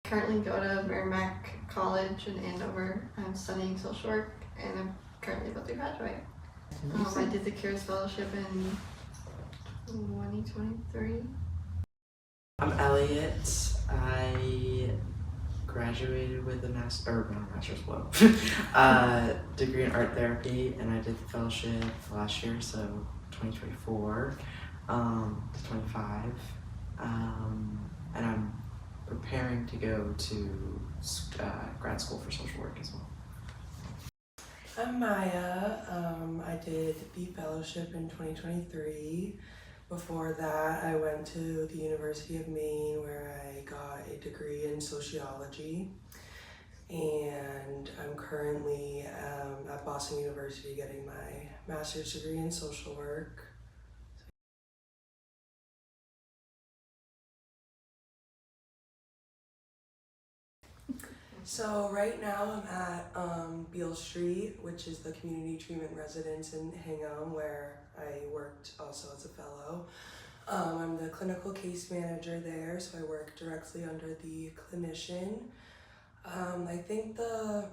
Currently go to Merrimack College in Andover. I'm studying social work and I'm currently about to graduate. I did the CARES Fellowship in 2023. I'm Elliot. I graduated with a degree in art therapy, and I did the fellowship last year, so 2024 to 25. And I'm preparing to go to grad school for social work as well. I'm Maya. I did the fellowship in 2023. Before that, I went to the University of Maine where I got a degree in sociology. And I'm currently at Boston University getting my master's degree in social work. So right now I'm at Beale Street, which is the community treatment residence in Hingham, where I worked also as a fellow. I'm the clinical case manager there, so I work directly under the clinician. I think the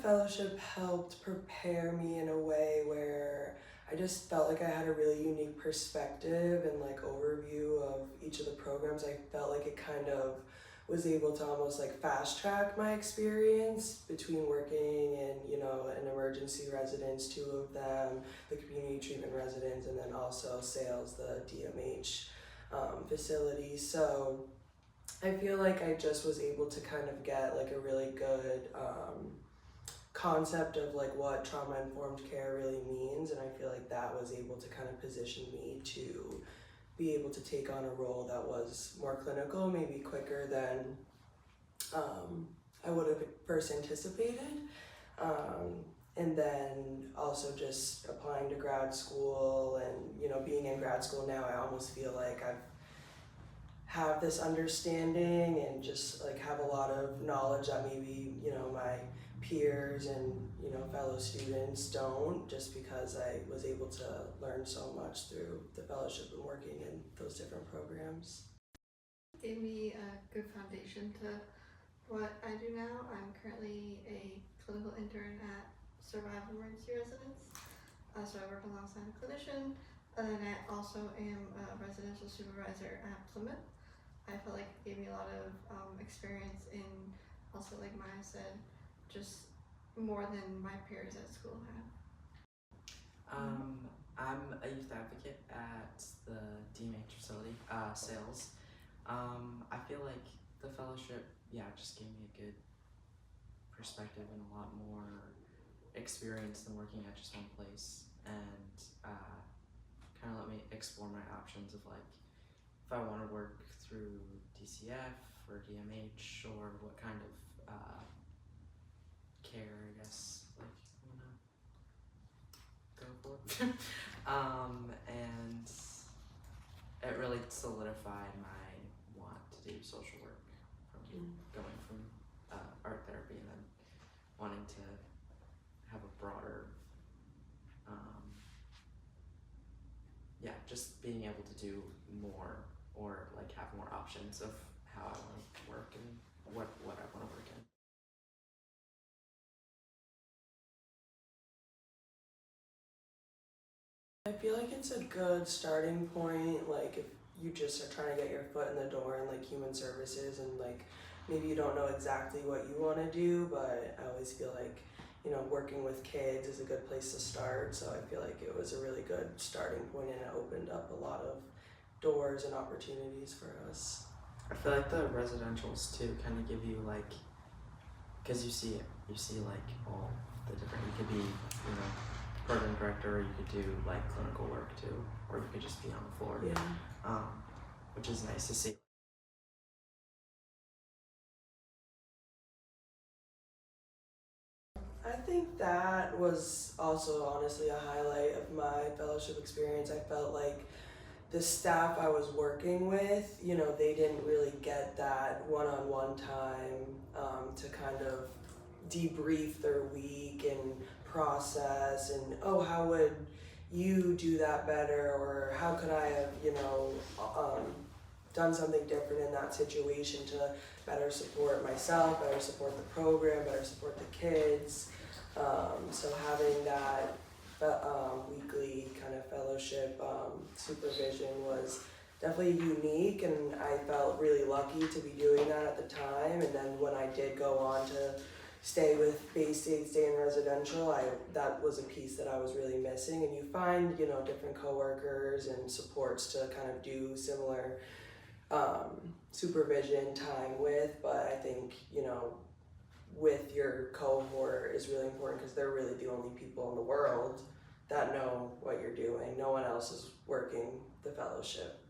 fellowship helped prepare me in a way where I just felt like I had a really unique perspective and like overview of each of the programs. I felt like it kind of was able to almost like fast track my experience between working in, an emergency residence, 2 of them, the community treatment residence, and then also sales, the DMH facility. So I feel like I just was able to kind of get like a really good concept of like what trauma-informed care really means, and I feel like that was able to kind of position me to be able to take on a role that was more clinical, maybe quicker than I would have first anticipated. And then also just applying to grad school and, being in grad school now, I almost feel like I have this understanding and just like have a lot of knowledge that maybe, my peers and, fellow students don't, just because I was able to learn so much through the fellowship and working in those different programs. It gave me a good foundation to what I do now. I'm currently a clinical intern at Survival Emergency Residence. So I work alongside a clinician, and then I also am a residential supervisor at Plymouth. I felt like it gave me a lot of experience in, also like Maya said, just more than my peers at school had. I'm a youth advocate at the DMH facility, sales. I feel like the fellowship, just gave me a good perspective and a lot more experience than working at just one place, and kind of let me explore my options of like if I want to work through DCF or DMH or what kind of care, I guess, like I want to go for. And it really solidified my want to do social work from going from art therapy and then wanting to have a broader, just being able to do more or like have more options of how I want to work and what I want to work in. I feel like it's a good starting point, like if you just are trying to get your foot in the door in like human services and like maybe you don't know exactly what you want to do, but I always feel like, working with kids is a good place to start. So I feel like it was a really good starting point and it opened up a lot of doors and opportunities for us. I feel like the residentials too kind of give you like, because you see like all the different, you could be, program director, or you could do like clinical work too, or you could just be on the floor, which is nice to see. I think that was also honestly a highlight of my fellowship experience. I felt like the staff I was working with, they didn't really get that one-on-one time to kind of debrief their week and process and, oh, how would you do that better, or how could I have, done something different in that situation to better support myself, better support the program, better support the kids. So having that weekly kind of fellowship supervision was definitely unique, and I felt really lucky to be doing that at the time. And then when I did go on to stay with BSCS, stay in residential, that was a piece that I was really missing. And you find, different coworkers and supports to kind of do similar supervision time with, but I think, with your cohort is really important because they're really the only people in the world that know what you're doing. No one else is working the fellowship.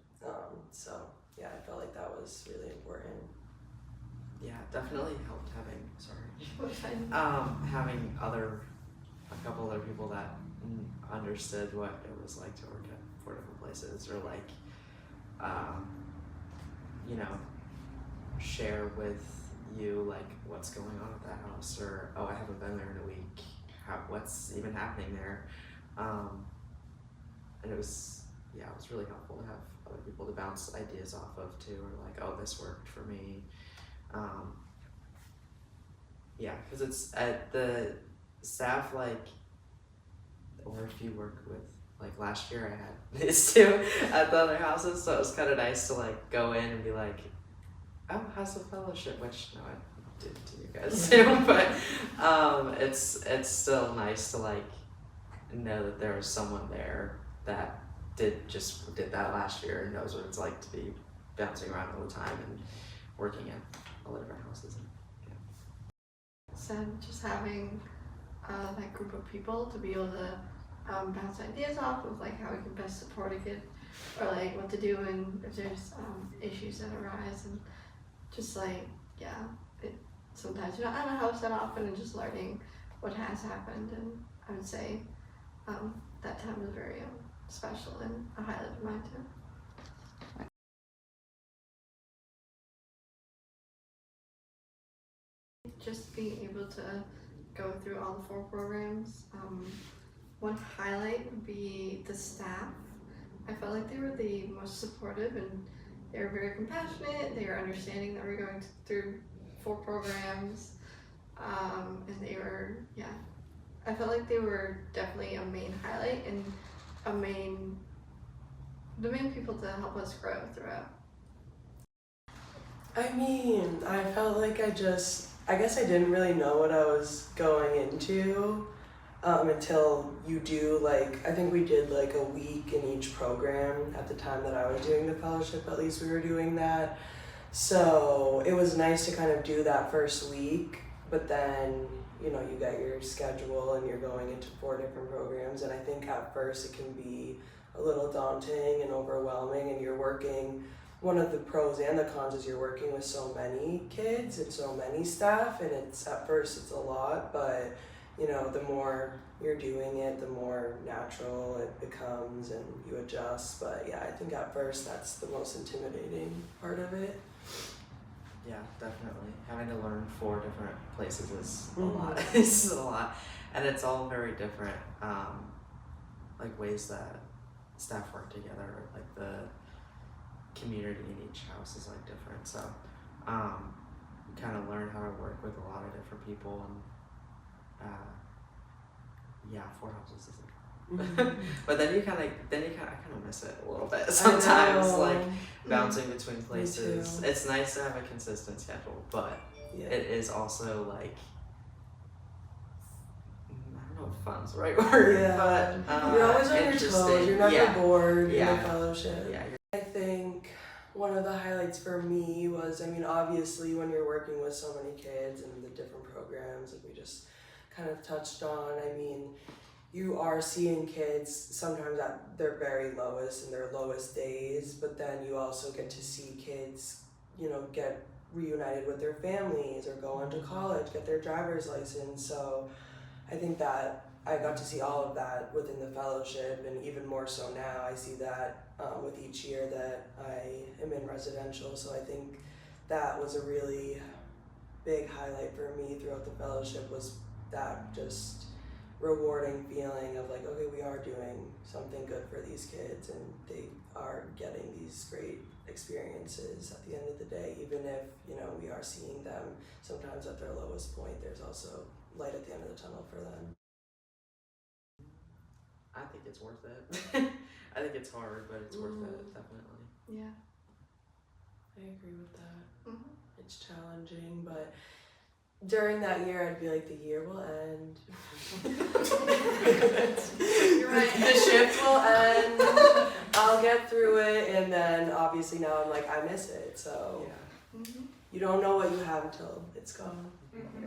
So yeah, I felt like that was really important. Yeah, it definitely helped having having a couple other people that understood what it was like to work at 4 different places, or like share with you like what's going on at that house, or I haven't been there in a week, what's even happening there. And it was really helpful to have other people to bounce ideas off of too, or like, this worked for me. Because it's at the staff, or if you work with, last year I had this too at the other houses, so it was kind of nice to go in and be like, how's the fellowship, which no, I did to you guys too, but it's still nice to know that there was someone there that did that last year and knows what it's like to be bouncing around all the time and working in all the different houses. So just having that group of people to be able to bounce ideas off of how we can best support a kid, or what to do and if there's issues that arise, and just sometimes I don't know how to set off, and just learning what has happened. And I would say that time was very special and a highlight of mine too. Just being able to go through all the 4 programs. One highlight would be the staff. I felt like they were the most supportive, and they were very compassionate. They were understanding that we're going through 4 programs, and they were, I felt like they were definitely a main highlight and the main people to help us grow throughout. I mean, I felt like I guess I didn't really know what I was going into until you do, I think we did a week in each program at the time that I was doing the fellowship. At least we were doing that. So it was nice to kind of do that first week, but then, you got your schedule and you're going into 4 different programs. And I think at first it can be a little daunting and overwhelming, and you're working, one of the pros and the cons is you're working with so many kids and so many staff, and at first it's a lot, but the more you're doing it, the more natural it becomes and you adjust. But yeah, I think at first that's the most intimidating part of it. Yeah, definitely. Having to learn 4 different places is a Mm-hmm. lot. It's a lot. And it's all very different, ways that staff work together, the community in each house is different. So you kind of learn how to work with a lot of different people, and 4 houses isn't. But then I kind of miss it a little bit sometimes, bouncing between places. It's nice to have a consistent schedule, but it is also I don't know if fun's the right word, but you're always on your toes. You're never bored in the fellowship. Yeah. I think one of the highlights for me was, obviously when you're working with so many kids and the different programs that we just kind of touched on, you are seeing kids sometimes at their very lowest and their lowest days, but then you also get to see kids, get reunited with their families or go on to college, get their driver's license. So I think that I got to see all of that within the fellowship, and even more so now I see that with each year that I am in residential. So I think that was a really big highlight for me throughout the fellowship, was that just rewarding feeling of like, okay, we are doing something good for these kids and they are getting these great experiences at the end of the day. Even if, you know, we are seeing them sometimes at their lowest point, there's also light at the end of the tunnel for them. I think it's worth it. I think it's hard, but it's worth it, definitely. Yeah. I agree with that. Mm-hmm. It's challenging, but during that year, I'd be like, the year will end. You're right. The shift will end. I'll get through it, and then obviously now I'm like, I miss it. So Yeah. Mm-hmm. you don't know what you have until it's gone. Mm-hmm.